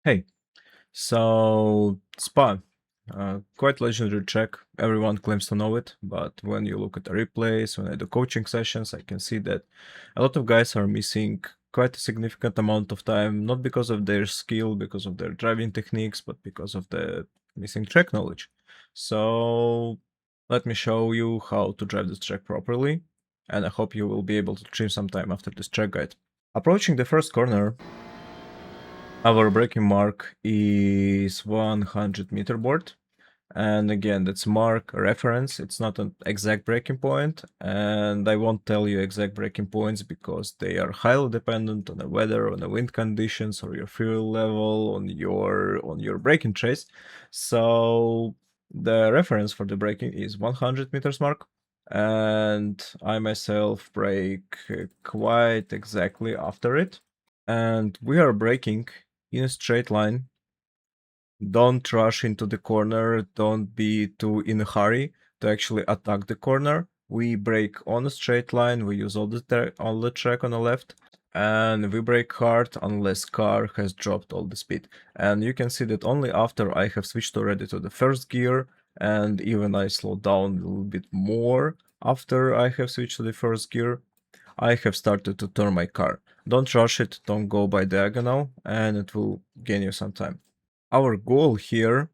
Hey, so Spa, quite legendary track. Everyone claims to know it, but when you look at the replays, when I do coaching sessions, I can see that a lot of guys are missing quite a significant amount of time, not because of their skill, because of their driving techniques, but because of the missing track knowledge. So let me show you how to drive this track properly, and I hope you will be able to trim some time after this track guide. Approaching the first corner, our braking mark is 100-meter board. And again, that's mark reference. It's not an exact breaking point. And I won't tell you exact breaking points because they are highly dependent on the weather, on the wind conditions, or your fuel level, on your braking trace. So the reference for the braking is 100 meters mark. And I myself brake quite exactly after it. And we are braking in a straight line. Don't rush into the corner, don't be too in a hurry to actually attack the corner. We brake on a straight line, we use all the track on the left, and we brake hard unless car has dropped all the speed. And you can see that only after I have switched already to the first gear, and even I slowed down a little bit more after I have switched to the first gear, I have started to turn my car. Don't rush it, don't go by diagonal, and it will gain you some time. Our goal here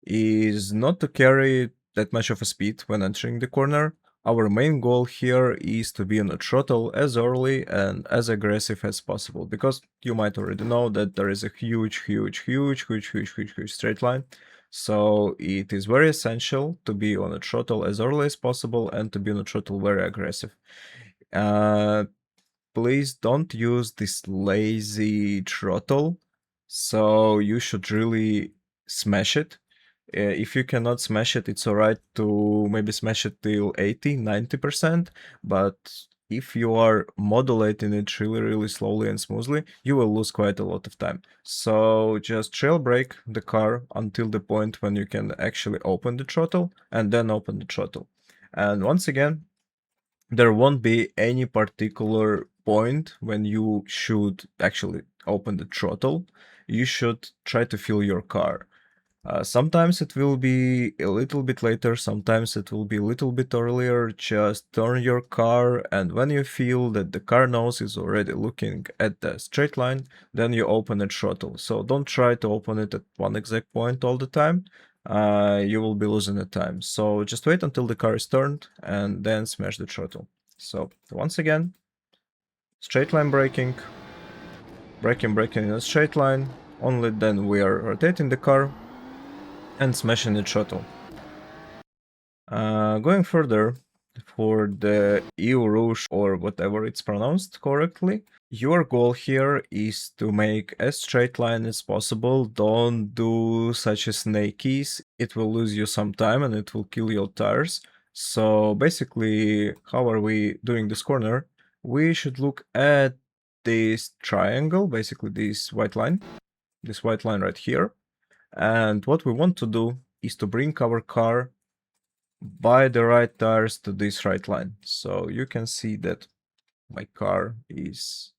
is not to carry that much of a speed when entering the corner. Our main goal here is to be on the throttle as early and as aggressive as possible, because you might already know that there is a huge straight line. So it is very essential to be on the throttle as early as possible and to be on the throttle very aggressive. Please don't use this lazy throttle. So you should really smash it. If you cannot smash it, it's alright to maybe smash it till 80-90%, but if you are modulating it really slowly and smoothly, you will lose quite a lot of time. So just trail brake the car until the point when you can actually open the throttle, and then open the throttle. And once again, there won't be any particular point when you should actually open the throttle. You should try to fill your car. Sometimes it will be a little bit later, sometimes it will be a little bit earlier. Just turn your car, and when you feel that the car nose is already looking at the straight line, then you open the throttle. So don't try to open it at one exact point all the time. You will be losing the time. So just wait until the car is turned and then smash the throttle. So once again, straight line braking, braking in a straight line. Only then we are rotating the car and smashing the throttle. Going further, for the Eau Rouge, or whatever it's pronounced correctly, your goal here is to make as straight line as possible. Don't do such a snakies. It will lose you some time and it will kill your tires. So basically, how are we doing this corner? We should look at this triangle, basically this white line right here. And what we want to do is to bring our car by the right tires to this right line. So you can see that my car is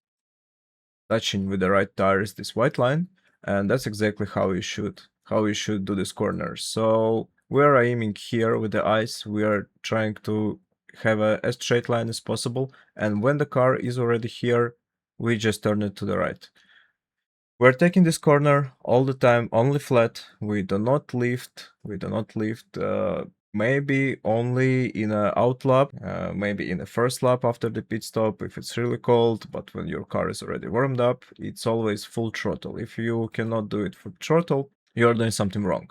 touching with the right tires this white line, and that's exactly how you should do this corner. So we're aiming here with the eyes. We are trying to have a as straight line as possible, and when the car is already here, we just turn it to the right. We're taking this corner all the time, only flat. We do not lift. Maybe only in a out lap, maybe in the first lap after the pit stop if it's really cold, but when your car is already warmed up, it's always full throttle. If you cannot do it full throttle, you're doing something wrong.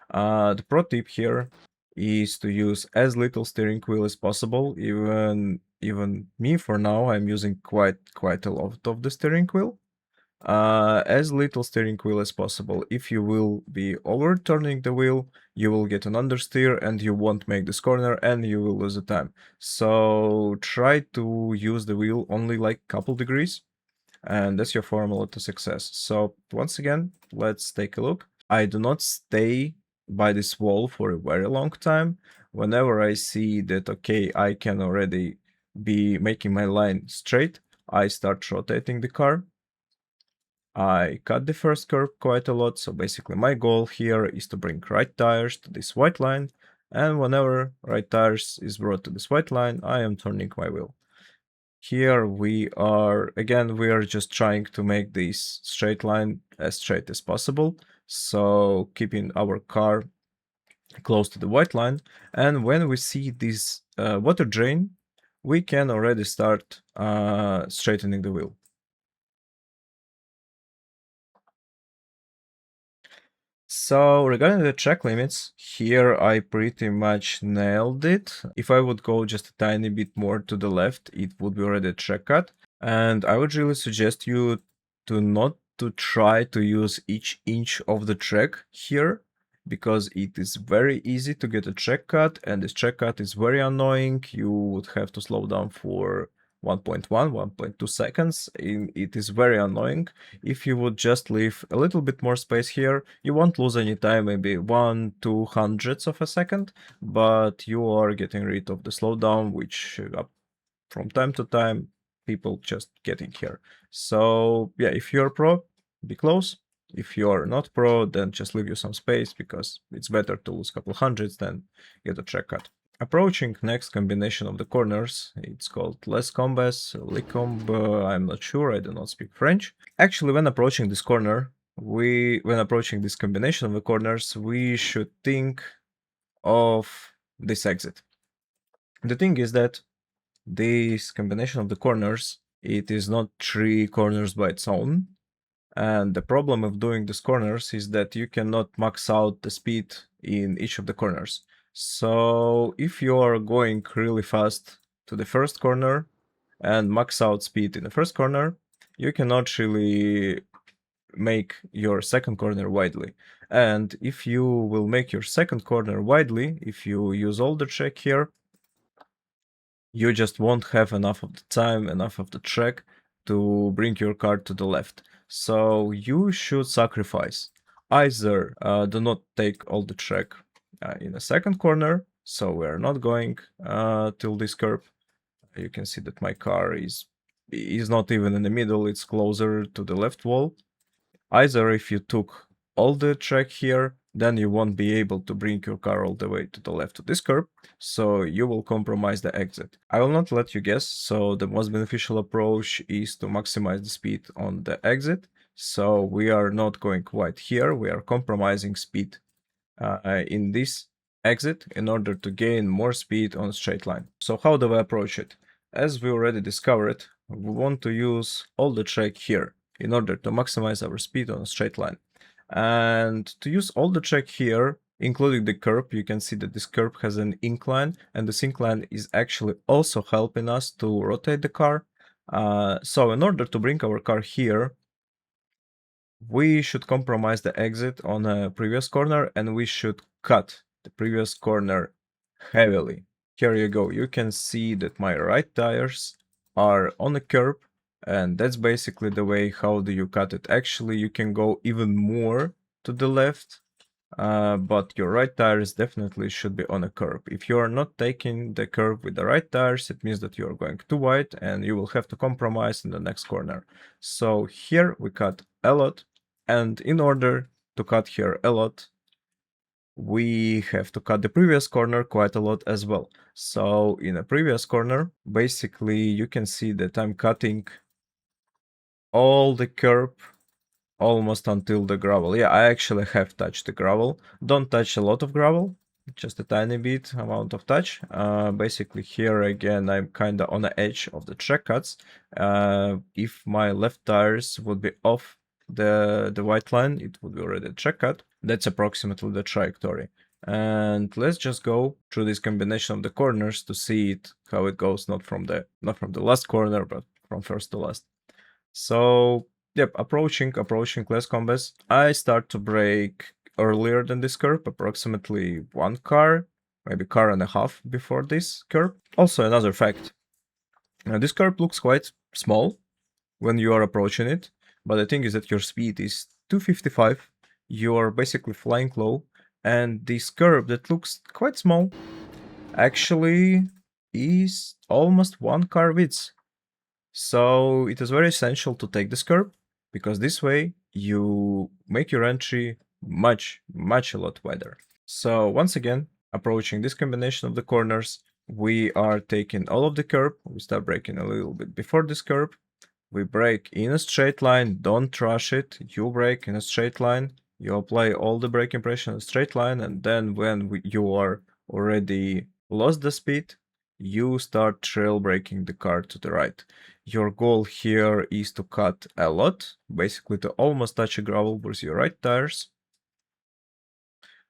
The pro tip here is to use as little steering wheel as possible. Even me for now, I'm using quite a lot of the steering wheel. As little steering wheel as possible. If you will be overturning the wheel, you will get an understeer and you won't make this corner and you will lose the time. So try to use the wheel only like couple degrees, and that's your formula to success. So once again, let's take a look. I do not stay by this wall for a very long time. Whenever I see that, okay, I can already be making my line straight, I start rotating the car. I cut the first curb quite a lot, so basically my goal here is to bring right tires to this white line, and whenever right tires is brought to this white line, I am turning my wheel. Here we are just trying to make this straight line as straight as possible, so keeping our car close to the white line, and when we see this water drain, we can already start straightening the wheel. So regarding the track limits, here I pretty much nailed it. If I would go just a tiny bit more to the left, it would be already a track cut. And I would really suggest you to not to try to use each inch of the track here, because it is very easy to get a track cut, and this track cut is very annoying. You would have to slow down for 1.1, 1.2 seconds. It is very annoying. If you would just leave a little bit more space here, you won't lose any time, maybe 1/200ths of a second, but you are getting rid of the slowdown, which from time to time people just getting here. So yeah, if you're pro, be close. If you're not pro, then just leave you some space, because it's better to lose a couple hundreds than get a track cut. Approaching next combination of the corners, it's called Les Combes, Licombe, I'm not sure, I do not speak French. Actually, when approaching this corner, when approaching this combination of the corners, we should think of this exit. The thing is that this combination of the corners, it is not 3 corners by its own. And the problem of doing these corners is that you cannot max out the speed in each of the corners. So if you are going really fast to the first corner and max out speed in the first corner, you cannot really make your second corner widely. And if you will make your second corner widely, if you use all the track here, you just won't have enough of the time, enough of the track to bring your car to the left. So you should sacrifice. Either do not take all the track in the second corner, so we're not going till this curb. You can see that my car is not even in the middle, it's closer to the left wall. Either if you took all the track here, then you won't be able to bring your car all the way to the left to this curb, so you will compromise the exit. I will not let you guess, so the most beneficial approach is to maximize the speed on the exit. So we are not going quite here, we are compromising speed in this exit in order to gain more speed on a straight line. So how do we approach it? As we already discovered, we want to use all the track here in order to maximize our speed on a straight line. And to use all the track here, including the curb, you can see that this curb has an incline, and this incline is actually also helping us to rotate the car. So in order to bring our car here, we should compromise the exit on a previous corner, and we should cut the previous corner heavily. Here you go, you can see that my right tires are on the curb, and that's basically the way how do you cut it. Actually, you can go even more to the left, but your right tires definitely should be on a curb. If you are not taking the curb with the right tires, it means that you are going too wide and you will have to compromise in the next corner. So here we cut a lot, and in order to cut here a lot, we have to cut the previous corner quite a lot as well. So in a previous corner, basically you can see that I'm cutting all the curb almost until the gravel. Yeah, I actually have touched the gravel. Don't touch a lot of gravel, just a tiny bit amount of touch. Basically here again, I'm kind of on the edge of the track cuts. If my left tires would be off the white line, it would be already a track cut. That's approximately the trajectory. And let's just go through this combination of the corners to see it, how it goes, not from the last corner, but from first to last. So yep, approaching Les Combes, I start to brake earlier than this curve, approximately 1 car, maybe car and a half before this curve. Also another fact, this curve looks quite small when you are approaching it, but the thing is that your speed is 255, you are basically flying low, and this curve that looks quite small actually is almost 1 car width. So it is very essential to take this curb, because this way you make your entry much a lot wider. So once again, approaching this combination of the corners, we are taking all of the curb. We start braking a little bit before this curb. We brake in a straight line, don't rush it. You brake in a straight line, you apply all the braking pressure in a straight line, and then when you are already lost the speed, you start trail braking the car to the right. Your goal here is to cut a lot, basically to almost touch a gravel with your right tires.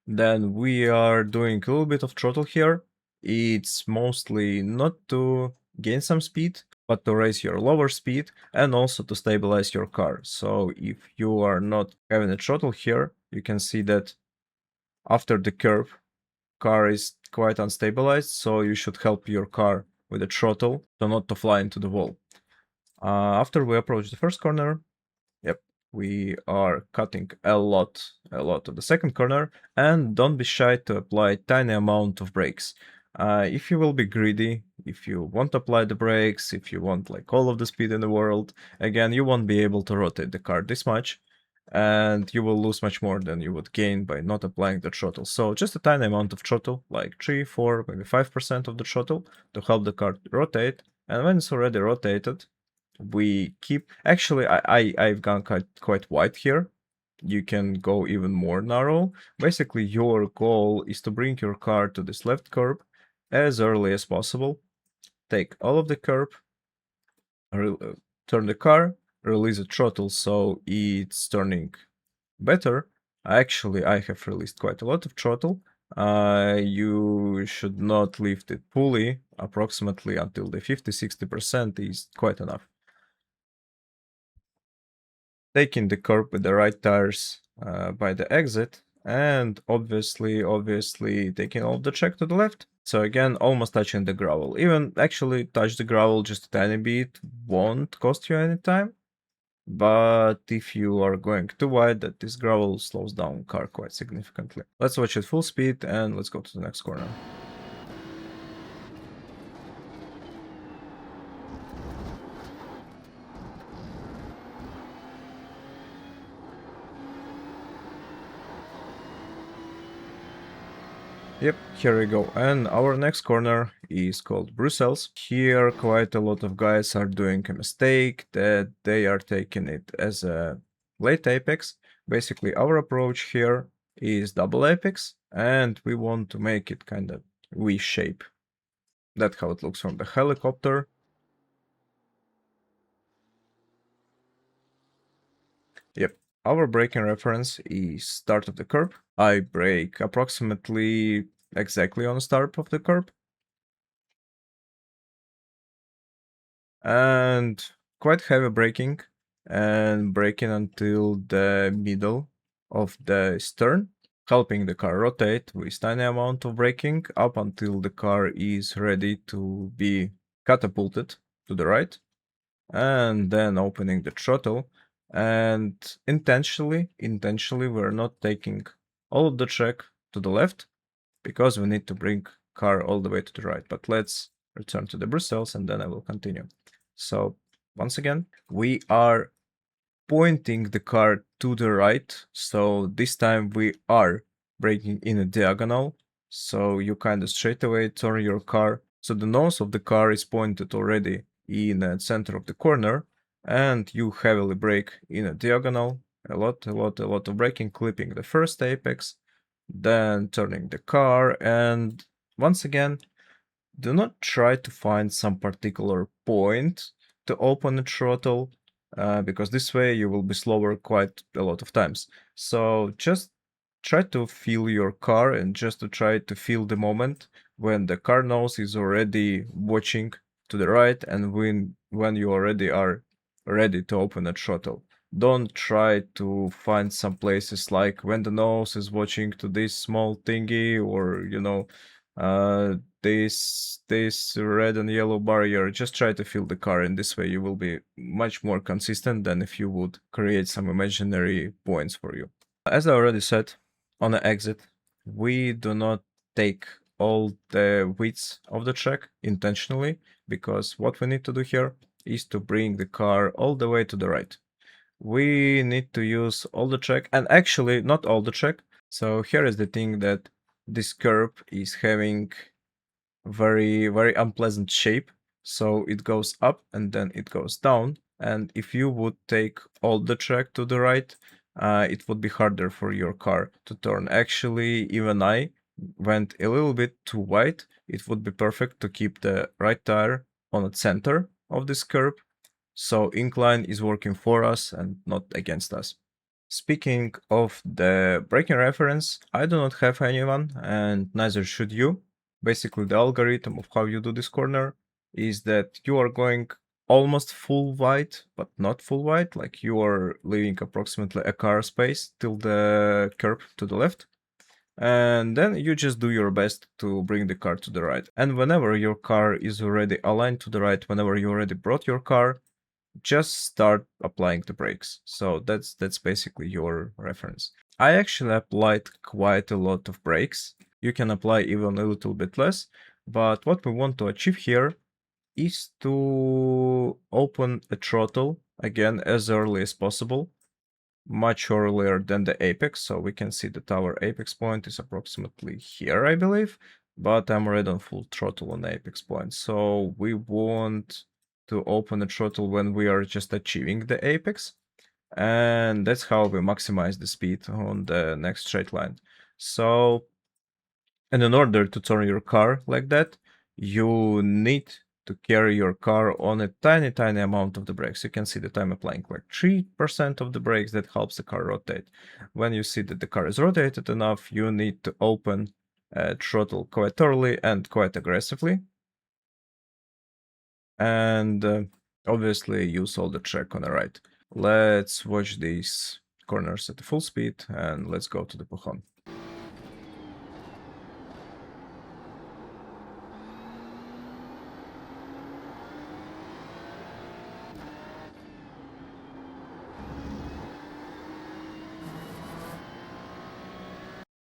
Then we are doing a little bit of throttle here. It's mostly not to gain some speed, but to raise your lower speed and also to stabilize your car. So if you are not having a throttle here, you can see that after the curve, car is quite unstabilized, so you should help your car with the throttle so not to fly into the wall. After we approach the first corner, yep, we are cutting a lot of the second corner, and don't be shy to apply tiny amount of brakes. If you will be greedy, if you want to apply the brakes, if you want like all of the speed in the world, again, you won't be able to rotate the car this much, and you will lose much more than you would gain by not applying the throttle. So just a tiny amount of throttle, like 3, 4, maybe 5% of the throttle to help the car rotate, and when it's already rotated, we keep, actually I've gone quite wide here. You can go even more narrow. Basically your goal is to bring your car to this left curb as early as possible. Take all of the curb, turn the car, release the throttle so it's turning better. Actually, I have released quite a lot of throttle. You should not lift it fully, approximately until the 50-60% is quite enough. Taking the curb with the right tires by the exit, and obviously taking all the track to the left. So again, almost touching the gravel. Even actually touch the gravel just a tiny bit won't cost you any time. But if you are going too wide, that this gravel slows down car quite significantly. Let's watch it full speed and let's go to the next corner. Yep, here we go. And our next corner is called Bruxelles. Here quite a lot of guys are doing a mistake that they are taking it as a late apex. Basically our approach here is double apex and we want to make it kind of V shape. That's how it looks from the helicopter. Yep. Our braking reference is start of the curb. I brake approximately exactly on the start of the curb. And quite heavy braking, and braking until the middle of the stern, helping the car rotate with tiny amount of braking up until the car is ready to be catapulted to the right, and then opening the throttle. And intentionally we're not taking all of the track to the left because we need to bring car all the way to the right. But let's return to the Bruxelles and then I will continue. So once again, we are pointing the car to the right. So this time we are braking in a diagonal. So you kind of straight away turn your car. So the nose of the car is pointed already in the center of the corner, and you heavily brake in a diagonal. A lot of braking, clipping the first apex, then turning the car, and once again, do not try to find some particular point to open the throttle, because this way you will be slower quite a lot of times. So just try to feel your car and just to try to feel the moment when the car nose is already watching to the right and when you already are ready to open the throttle. Don't try to find some places like when the nose is watching to this small thingy, or this red and yellow barrier. Just try to feel the car, and this way you will be much more consistent than if you would create some imaginary points for you. As I already said, on the exit, we do not take all the widths of the track intentionally, because what we need to do here is to bring the car all the way to the right. we need to use all the track, and actually not all the track. So here is the thing that this curve is having very unpleasant shape. So it goes up and then it goes down. And if you would take all the track to the right, it would be harder for your car to turn. Actually, even I went a little bit too wide. It would be perfect to keep the right tire on the center of this curve. So incline is working for us and not against us. Speaking of the braking reference, I do not have anyone, and neither should you. Basically, the algorithm of how you do this corner is that you are going almost full wide, but not full wide, like you are leaving approximately a car space till the curb to the left. And then you just do your best to bring the car to the right. And whenever your car is already aligned to the right, whenever you already brought your car, just start applying the brakes. So that's basically your reference. I actually applied quite a lot of brakes. You can apply even a little bit less, but what we want to achieve here is to open a throttle again as early as possible, much earlier than the apex. So we can see that our apex point is approximately here, I believe, but I'm already on full throttle on the apex point. So we want to open the throttle when we are just achieving the apex, and that's how we maximize the speed on the next straight line. So, and in order to turn your car like that, you need to carry your car on a tiny amount of the brakes. You can see that I'm applying like 3% of the brakes. That helps the car rotate. When you see that the car is rotated enough, you need to open throttle quite early and quite aggressively. And obviously use all the track on the right. Let's watch these corners at full speed and let's go to the Pouhon.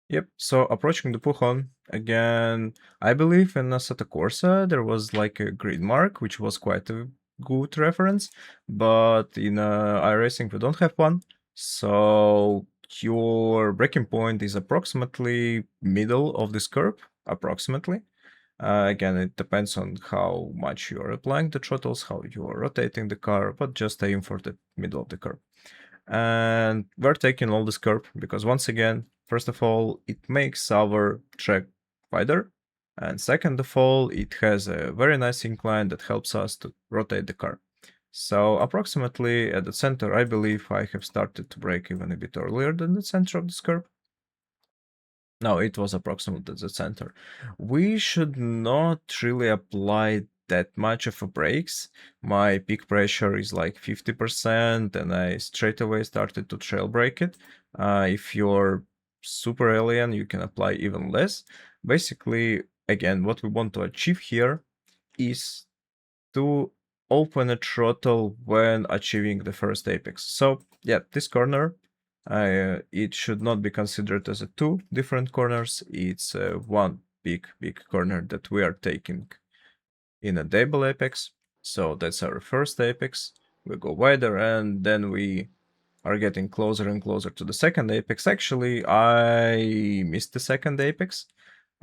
Yep, so approaching the Pouhon, again, I believe in Assetto Corsa there was like a grid mark, which was quite a good reference, but in iRacing we don't have one, so your braking point is approximately middle of this curve, approximately. Again, it depends on how much you are applying the throttles, how you are rotating the car, but just aim for the middle of the curve. And we're taking all this curve because once again, first of all, it makes our track wider. And second of all, it has a very nice incline that helps us to rotate the car. So approximately at the center, I believe I have started to brake even a bit earlier than the center of this curve. No, it was approximately at the center. We should not really apply that much of a brakes. My peak pressure is like 50% and I straight away started to trail brake it. If you're super alien, you can apply even less. Basically, again, what we want to achieve here is to open a throttle when achieving the first apex. So yeah, this corner, it should not be considered as a two different corners. It's one big corner that we are taking in a double apex. So that's our first apex. We go wider and then we are getting closer and closer to the second apex. Actually, I missed the second apex.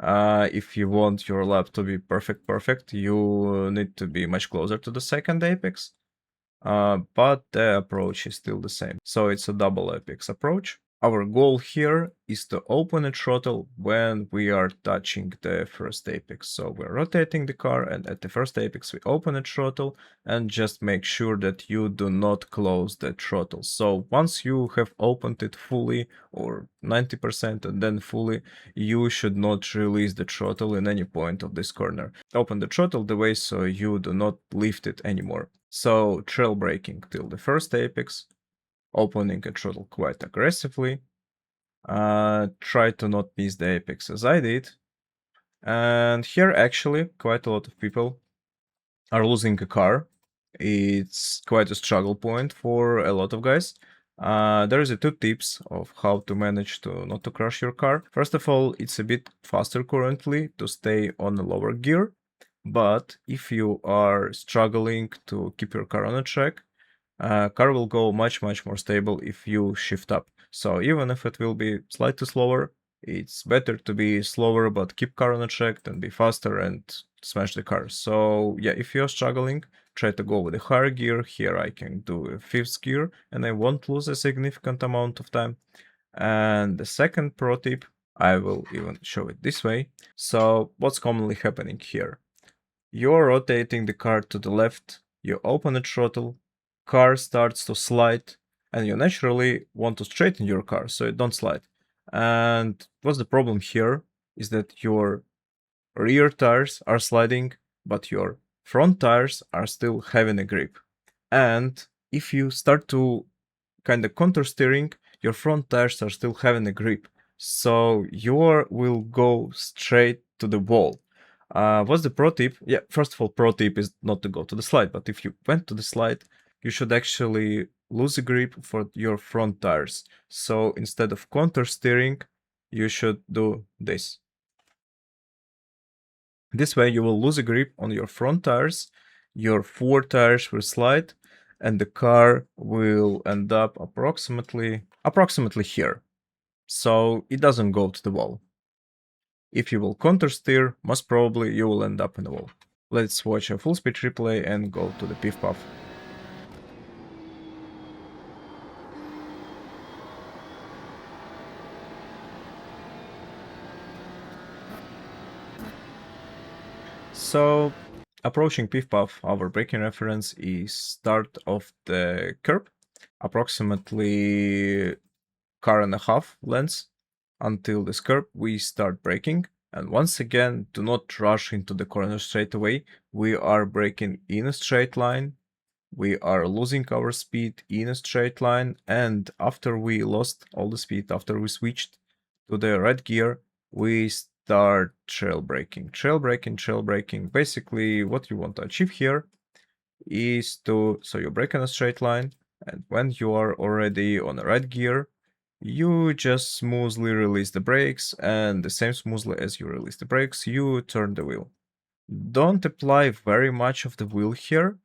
If you want your lap to be perfect, you need to be much closer to the second apex. But the approach is still the same. So it's a double apex approach. Our goal here is to open a throttle when we are touching the first apex. So we're rotating the car and at the first apex we open a throttle and just make sure that you do not close the throttle. So once you have opened it fully or 90% and then fully, you should not release the throttle in any point of this corner. Open the throttle the way so you do not lift it anymore. So trail braking till the first apex, opening a throttle quite aggressively, try to not miss the apex as I did, and here actually quite a lot of people are losing a car. It's quite a struggle point for a lot of guys. There is a two tips of how to manage to not to crash your car. First of all, it's a bit faster currently to stay on a lower gear, but if you are struggling to keep your car on a track, car will go much more stable if you shift up. So even if it will be slightly slower, it's better to be slower but keep car on a track than be faster and smash the car. So yeah, if you're struggling, try to go with a higher gear. Here I can do a fifth gear and I won't lose a significant amount of time. And the second pro tip, I will even show it this way. So what's commonly happening here? You're rotating the car to the left, you open the throttle, car starts to slide, and you naturally want to straighten your car so it don't slide. And what's the problem here is that your rear tires are sliding, but your front tires are still having a grip. And if you start to kind of counter steering, your front tires are still having a grip. So your will go straight to the wall. What's the pro tip? Yeah, first of all, pro tip is not to go to the slide, but if you went to the slide, you should actually lose a grip for your front tires. So instead of counter steering, you should do this. This way you will lose a grip on your front tires, your forward tires will slide, and the car will end up approximately here. So it doesn't go to the wall. If you will counter steer, most probably you will end up in the wall. Let's watch a full speed replay and go to the Pif Paf. So approaching Pif Paf, our braking reference is start of the curb, approximately car and a half lengths until this curb we start braking. And once again, do not rush into the corner straight away. We are braking in a straight line. We are losing our speed in a straight line. And after we lost all the speed, after we switched to the red gear, we start trail braking. Trail braking. Basically, what you want to achieve here is to, so you brake in a straight line. And when you are already on the right gear, you just smoothly release the brakes, and the same smoothly as you release the brakes, you turn the wheel. Don't apply very much of the wheel here,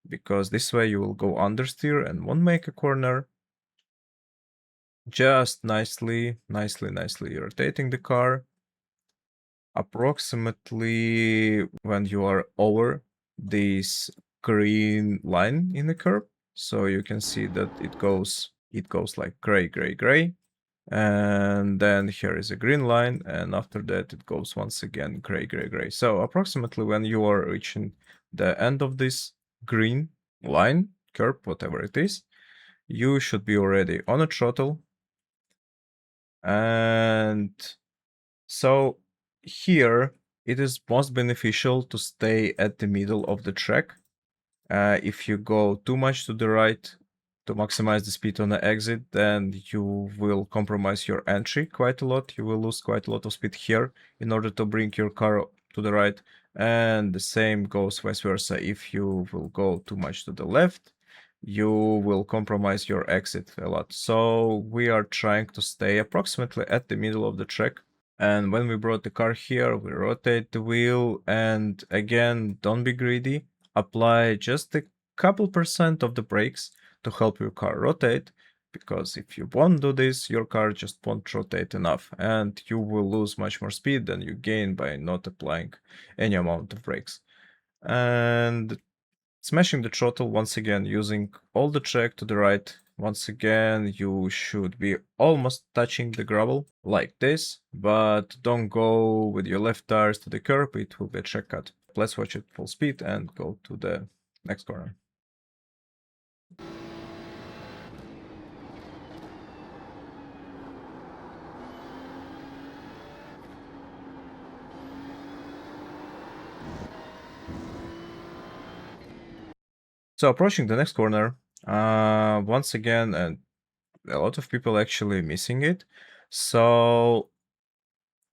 because this way you will go understeer and won't make a corner. Just nicely rotating the car. Approximately when you are over this green line in the curve, so you can see that it goes like gray, and then here is a green line, and after that it goes once again gray. So approximately when you are reaching the end of this green line, curve, whatever it is, you should be already on a throttle. And so here it is most beneficial to stay at the middle of the track. If you go too much to the right to maximize the speed on the exit, then you will compromise your entry quite a lot. You will lose quite a lot of speed here in order to bring your car to the right. And the same goes vice versa. If you will go too much to the left, you will compromise your exit a lot. So we are trying to stay approximately at the middle of the track. And when we brought the car here, we rotate the wheel, and again, don't be greedy. Apply just a couple % of the brakes to help your car rotate, because if you won't do this, your car just won't rotate enough, and you will lose much more speed than you gain by not applying any amount of brakes. And smashing the throttle, once again, using all the track to the right. Once again, you should be almost touching the gravel, like this, but don't go with your left tires to the curb, it will be a track cut. Let's watch it full speed and go to the next corner. So approaching the next corner, once again, and a lot of people actually missing it. So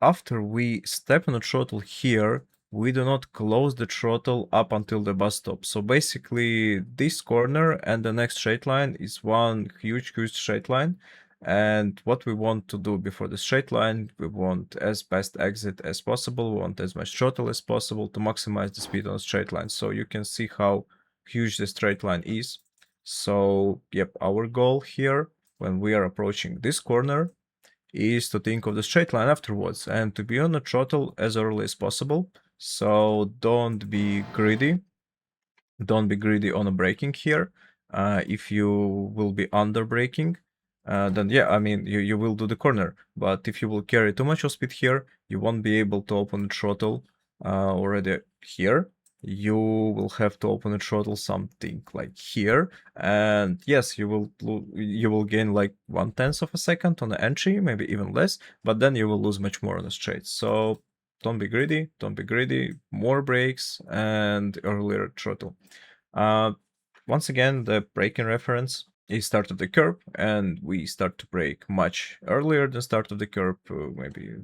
after we step on the throttle here, we do not close the throttle up until the bus stop. So basically this corner and the next straight line is one huge straight line. And what we want to do before the straight line, we want as best exit as possible, we want as much throttle as possible to maximize the speed on the straight line. So you can see how huge the straight line is. So, yep, our goal here when we are approaching this corner is to think of the straight line afterwards and to be on the throttle as early as possible. So don't be greedy. Don't be greedy on a braking here. If you will be under braking, then yeah, I mean, you will do the corner. But if you will carry too much of speed here, you won't be able to open the throttle already here. You will have to open the throttle something like here, and yes, you will gain like 1/10 of a second on the entry, maybe even less, but then you will lose much more on the straight. So don't be greedy, don't be greedy. More brakes and earlier throttle. Once again, the braking reference is start of the curve, and we start to brake much earlier than start of the curve, maybe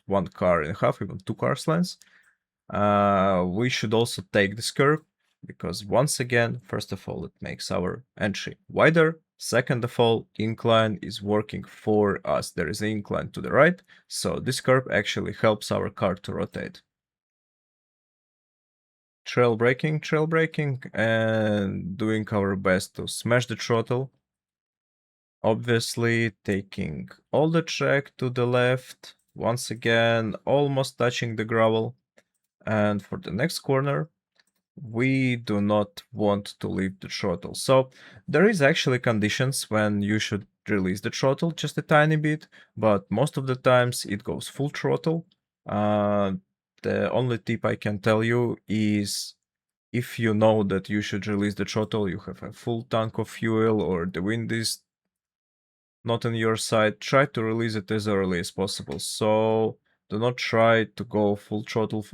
1.5 cars, even 2 cars lengths. We should also take this curve because once again, first of all, it makes our entry wider. Second of all, incline is working for us. There is an incline to the right, so this curve actually helps our car to rotate. Trail braking, and doing our best to smash the throttle. Obviously, taking all the track to the left, once again, almost touching the gravel. And for the next corner, we do not want to leave the throttle. So there is actually conditions when you should release the throttle just a tiny bit, but most of the times it goes full throttle. The only tip I can tell you is if you know that you should release the throttle, you have a full tank of fuel or the wind is not on your side, try to release it as early as possible. So do not try to go full throttle,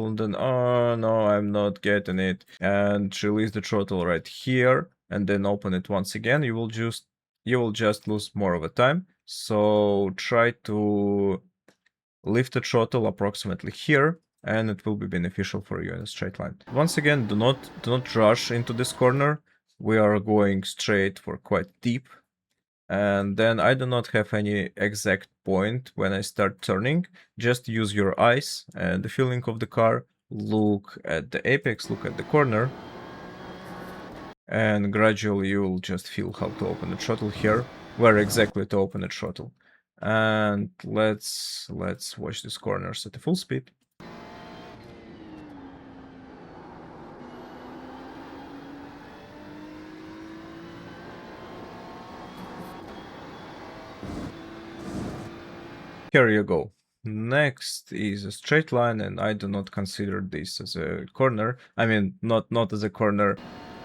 and then, oh no, I'm not getting it, and release the throttle right here, and then open it once again. You will just lose more of a time. So try to lift the throttle approximately here, and it will be beneficial for you in a straight line. Once again, do not rush into this corner. We are going straight for quite deep. And then I do not have any exact point when I start turning. Just use your eyes and the feeling of the car. Look at the apex, look at the corner. And gradually you will just feel how to open the throttle here, where exactly to open the throttle. And let's watch these corners at the full speed. Here you go. Next is a straight line, and I do not consider this as a corner. I mean, not as a corner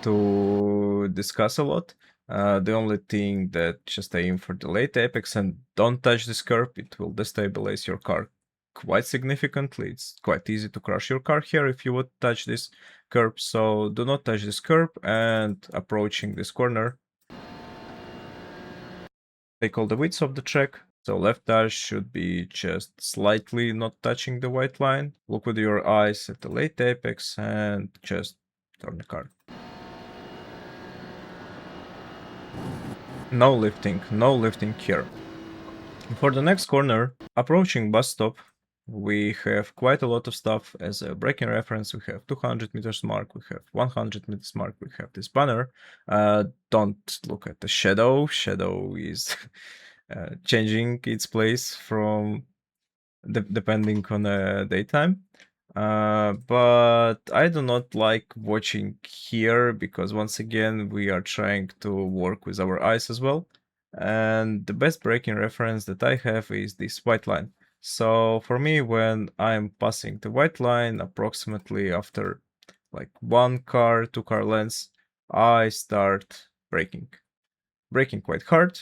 to discuss a lot. The only thing that just aim for the late apex and don't touch this curb. It will destabilize your car quite significantly. It's quite easy to crash your car here if you would touch this curb. So do not touch this curb, and approaching this corner, take all the widths of the track. So left tire should be just slightly not touching the white line. Look with your eyes at the late apex and just turn the car. No lifting here. For the next corner, approaching bus stop, we have quite a lot of stuff as a braking reference. We have 200 meters mark, we have 100 meters mark, we have this banner. Don't look at the shadow. Shadow is changing its place from depending on the daytime. But I do not like watching here because once again we are trying to work with our eyes as well. And the best braking reference that I have is this white line. So for me, when I'm passing the white line, approximately after like 1 car, 2 car lengths, I start braking. Braking quite hard.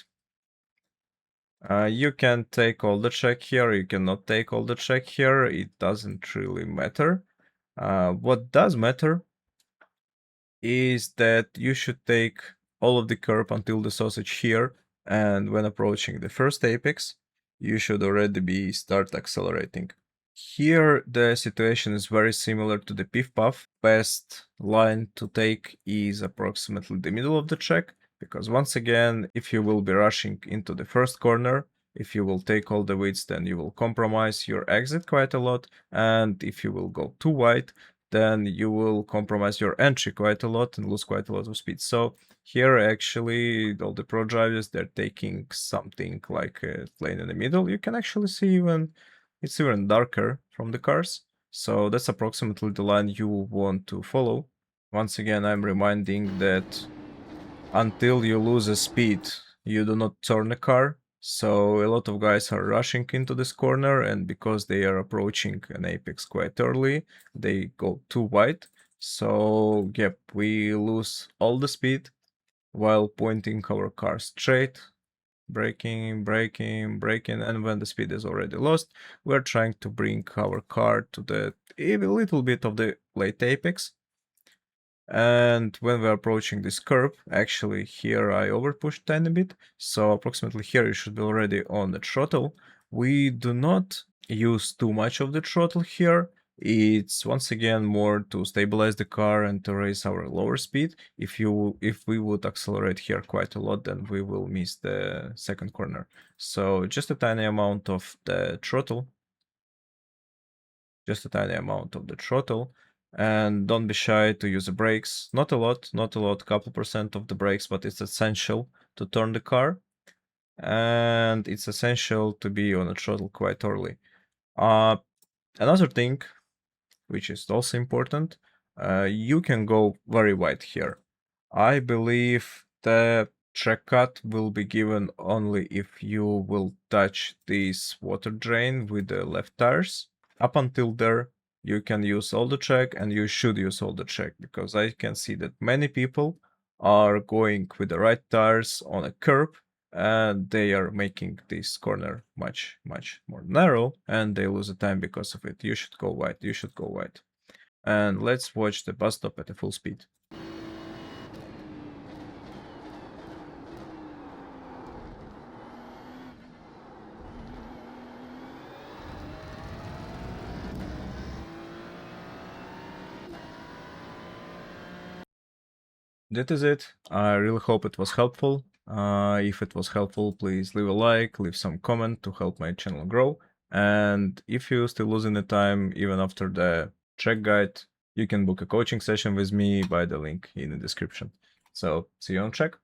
You can take all the track here, you cannot take all the track here, it doesn't really matter. What does matter is that you should take all of the curb until the sausage here, and when approaching the first apex, you should already be start accelerating. Here the situation is very similar to the Pif Paf. Best line to take is approximately the middle of the track, because once again, if you will be rushing into the first corner, if you will take all the widths, then you will compromise your exit quite a lot, and if you will go too wide, then you will compromise your entry quite a lot and lose quite a lot of speed. So here actually all the pro drivers, they're taking something like a lane in the middle. You can actually see even it's even darker from the cars. So that's approximately the line you want to follow. Once again, I'm reminding that until you lose a speed, you do not turn the car. So a lot of guys are rushing into this corner, and because they are approaching an apex quite early, they go too wide. So yep, we lose all the speed while pointing our car straight, braking, braking, braking, and when the speed is already lost, we're trying to bring our car to the a little bit of the late apex. And when we're approaching this curve, actually here I overpushed tiny bit, so approximately here you should be already on the throttle. We do not use too much of the throttle here. It's once again more to stabilize the car and to raise our lower speed. If we would accelerate here quite a lot, then we will miss the second corner. So just a tiny amount of the throttle. Just a tiny amount of the throttle. And don't be shy to use the brakes. Not a lot, couple percent of the brakes, but it's essential to turn the car. And it's essential to be on the throttle quite early. Another thing, which is also important, you can go very wide here. I believe the track cut will be given only if you will touch this water drain with the left tires. Up until there, you can use all the track, and you should use all the track, because I can see that many people are going with the right tires on a curb, and they are making this corner much more narrow, and they lose the time because of it. You should go wide, you should go wide. And let's watch the bus stop at a full speed. That is it. I really hope it was helpful. If it was helpful, please leave a like, leave some comment to help my channel grow. And if you're still losing the time, even after the track guide, you can book a coaching session with me by the link in the description. So see you on track.